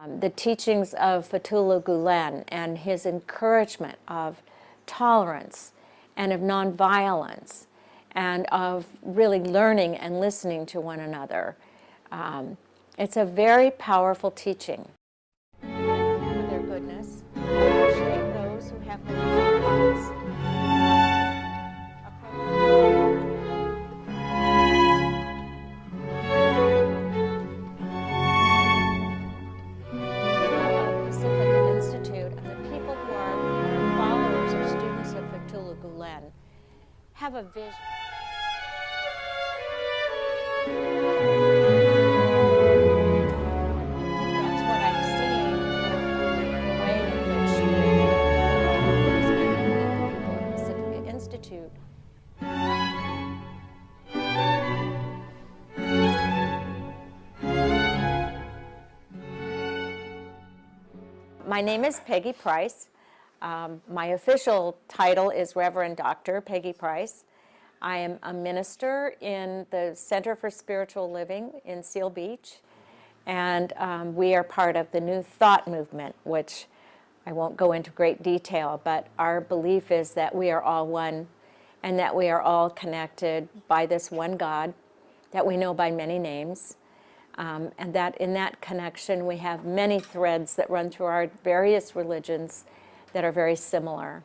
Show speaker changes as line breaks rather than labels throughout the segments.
The teachings of Fethullah Gulen and his encouragement of tolerance and of nonviolence and of really learning and listening to one another. It's a very powerful teaching. For their goodness, appreciate those who have believing hearts. Pacifica Institute and the people who are followers or students of Fethullah Gulen have a vision. That's what I'm seeing with the way in which the people of Pacifica Institute My name is Peggy Price. My official title is Reverend Dr. Peggy Price. I am a minister in the Center for Spiritual Living in Seal Beach, and we are part of the New Thought movement, which I won't go into great detail, but our belief is that we are all one and that we are all connected by this one God that we know by many names. And that in that connection we have many threads that run through our various religions that are very similar.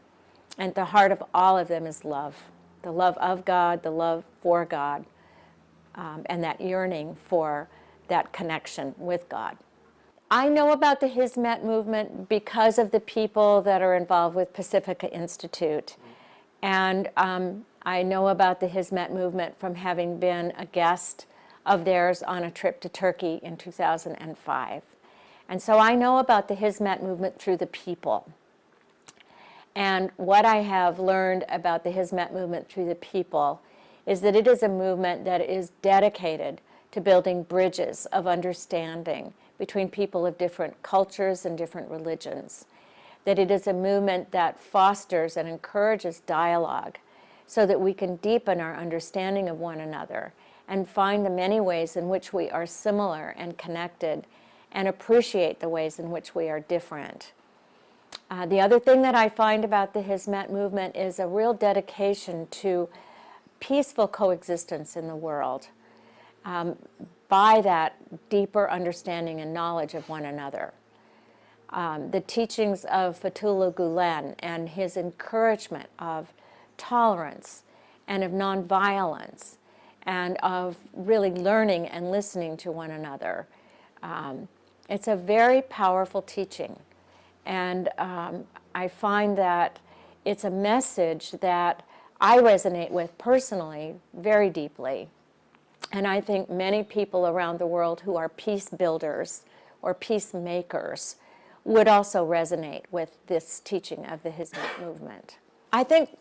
And at the heart of all of them is love. The love of God, the love for God, and that yearning for that connection with God. I know about the Hizmet movement because of the people that are involved with Pacifica Institute. And I know about the Hizmet movement from having been a guest of theirs on a trip to Turkey in 2005. And so I know about the Hizmet movement through the people. And what I have learned about the Hizmet movement through the people is that it is a movement that is dedicated to building bridges of understanding between people of different cultures and different religions. That it is a movement that fosters and encourages dialogue so that we can deepen our understanding of one another and find the many ways in which we are similar and connected and appreciate the ways in which we are different. The other thing that I find about the Hizmet movement is a real dedication to peaceful coexistence in the world by that deeper understanding and knowledge of one another. The teachings of Fethullah Gulen and his encouragement of tolerance and of nonviolence and of really learning and listening to one another. It's a very powerful teaching. And I find that it's a message that I resonate with personally very deeply. And I think many people around the world who are peace builders or peacemakers would also resonate with this teaching of the Hizmet movement. I think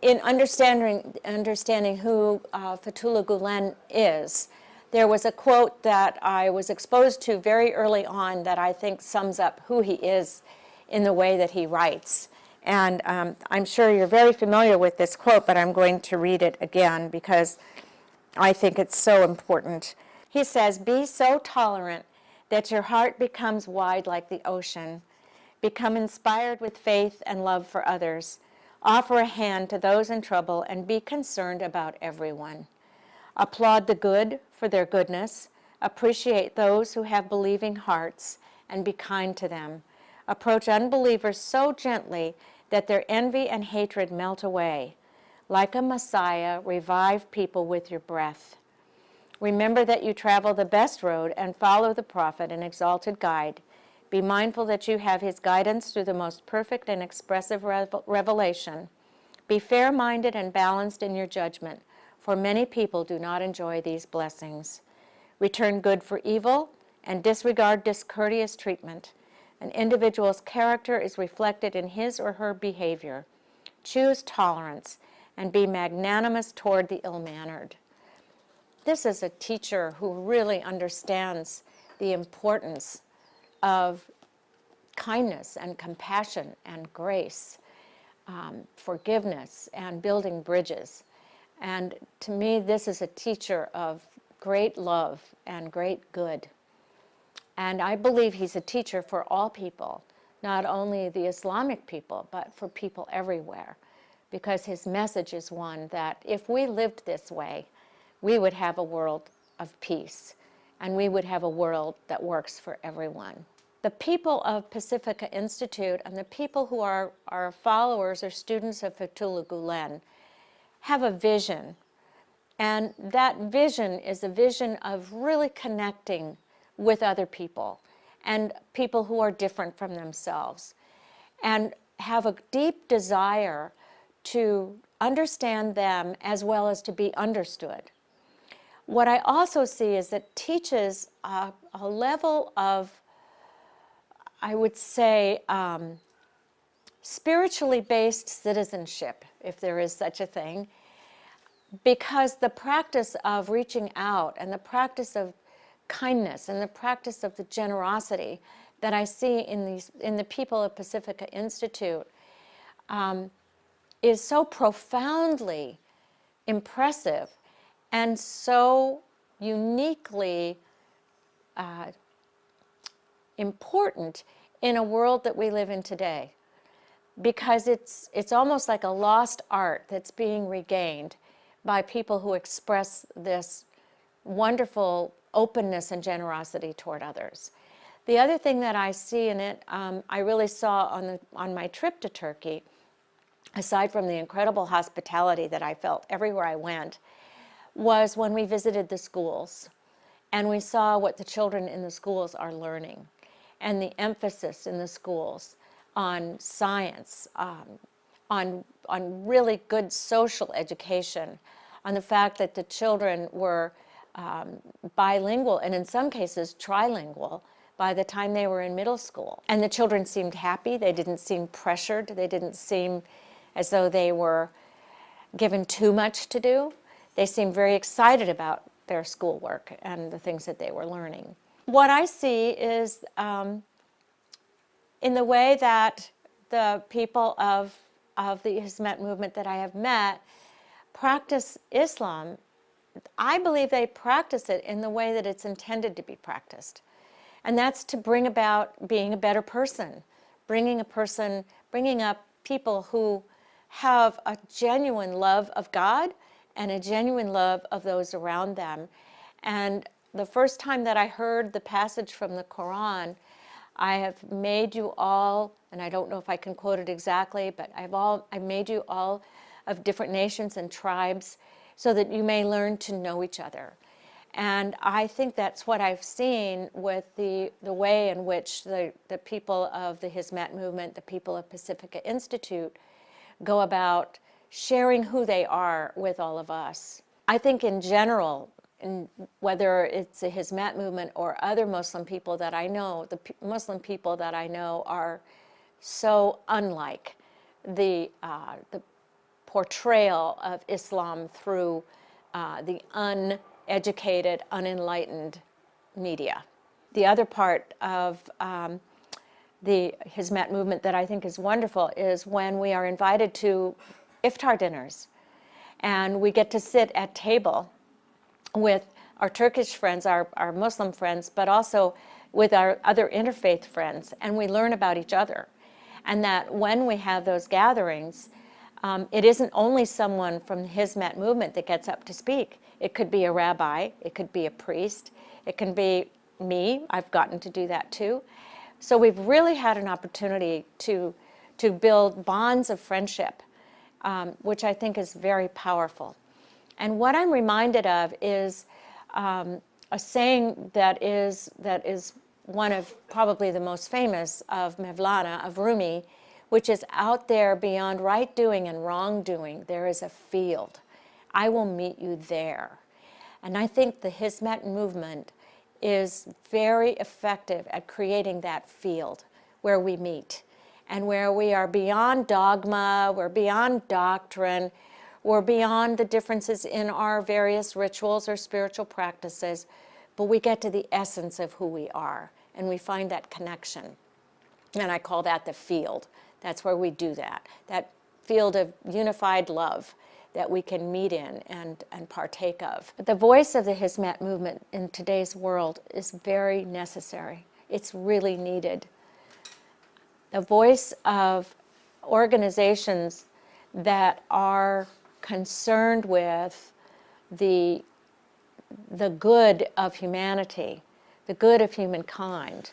in understanding who Fethullah Gulen is, there was a quote that I was exposed to very early on that I think sums up who he is in the way that he writes. And I'm sure you're very familiar with this quote, but I'm going to read it again because I think it's so important. He says, "Be so tolerant that your heart becomes wide like the ocean. Become inspired with faith and love for others. Offer a hand to those in trouble and be concerned about everyone. Applaud the good for their goodness. Appreciate those who have believing hearts and be kind to them. Approach unbelievers so gently that their envy and hatred melt away. Like a Messiah, revive people with your breath. Remember that you travel the best road and follow the prophet and exalted guide. Be mindful that you have his guidance through the most perfect and expressive revelation. Be fair-minded and balanced in your judgment, for many people do not enjoy these blessings. Return good for evil and disregard discourteous treatment. An individual's character is reflected in his or her behavior. Choose tolerance and be magnanimous toward the ill-mannered." This is a teacher who really understands the importance of kindness and compassion and grace, forgiveness and building bridges. And to me, this is a teacher of great love and great good. And I believe he's a teacher for all people, not only the Islamic people, but for people everywhere, because his message is one that if we lived this way, we would have a world of peace, and we would have a world that works for everyone. The people of Pacifica Institute and the people who are followers or students of Fethullah Gulen have a vision. And that vision is a vision of really connecting with other people and people who are different from themselves, and have a deep desire to understand them as well as to be understood. What I also see is that teaches a level of, I would say, spiritually based citizenship, if there is such a thing, because the practice of reaching out and the practice of kindness and the practice of the generosity that I see in the people of Pacifica Institute is so profoundly impressive and so uniquely important in a world that we live in today, because it's almost like a lost art that's being regained by people who express this wonderful openness and generosity toward others. The other thing that I see in it, I really saw on my trip to Turkey, aside from the incredible hospitality that I felt everywhere I went, was when we visited the schools and we saw what the children in the schools are learning, and the emphasis in the schools on science, on really good social education, on the fact that the children were bilingual and in some cases trilingual by the time they were in middle school. And the children seemed happy. They didn't seem pressured. They didn't seem as though they were given too much to do. They seemed very excited about their schoolwork and the things that they were learning. What I see is in the way that the people of the Hizmet movement that I have met practice Islam, I believe they practice it in the way that it's intended to be practiced. And that's to bring about being a better person, bringing up people who have a genuine love of God and a genuine love of those around them. And the first time that I heard the passage from the Quran, I have made you all, and I don't know if I can quote it exactly, but I made you all of different nations and tribes so that you may learn to know each other. And I think that's what I've seen with the way in which the people of the Hizmet movement, the people of Pacifica Institute, go about sharing who they are with all of us. I think in general, whether it's the Hizmet movement or other Muslim people that I know, the Muslim people that I know are so unlike the portrayal of Islam through the uneducated, unenlightened media. The other part of the Hizmet movement that I think is wonderful is when we are invited to iftar dinners and we get to sit at table with our Turkish friends, our Muslim friends, but also with our other interfaith friends, and we learn about each other. And that when we have those gatherings, it isn't only someone from the Hizmet movement that gets up to speak. It could be a rabbi, it could be a priest, it can be me. I've gotten to do that too. So we've really had an opportunity to build bonds of friendship, which I think is very powerful. And what I'm reminded of is a saying that is one of probably the most famous of Mevlana, of Rumi, which is, out there beyond right doing and wrong doing, there is a field. I will meet you there. And I think the Hizmet movement is very effective at creating that field where we meet and where we are beyond dogma, we're beyond doctrine, we're beyond the differences in our various rituals or spiritual practices, but we get to the essence of who we are, and we find that connection. And I call that the field. That's where we do that field of unified love that we can meet in and partake of. The voice of the Hizmet movement in today's world is very necessary. It's really needed. The voice of organizations that are concerned with the good of humanity, the good of humankind,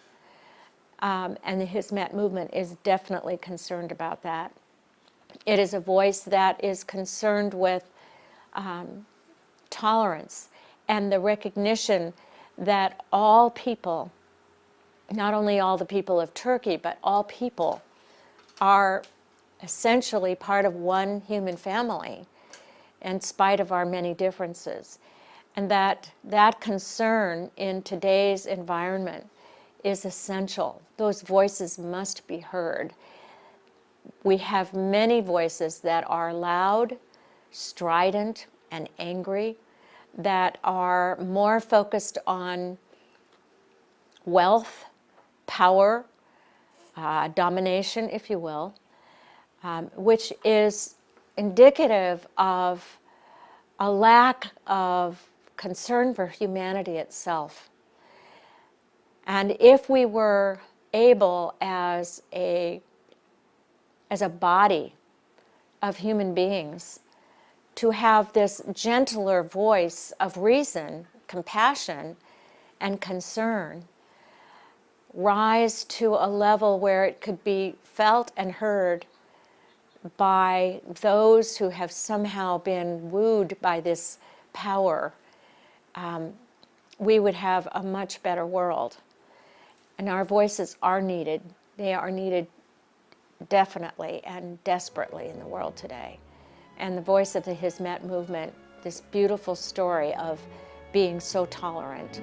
and the His Met movement is definitely concerned about that. It is a voice that is concerned with tolerance and the recognition that all people, not only all the people of Turkey, but all people are essentially part of one human family in spite of our many differences. And that concern in today's environment is essential. Those voices must be heard. We have many voices that are loud, strident, and angry, that are more focused on wealth, power, domination, if you will, which is indicative of a lack of concern for humanity itself. And if we were able, as a body of human beings, to have this gentler voice of reason, compassion, and concern, rise to a level where it could be felt and heard by those who have somehow been wooed by this power, we would have a much better world. And our voices are needed. They are needed definitely and desperately in the world today. And the voice of the His Met movement, this beautiful story of being so tolerant.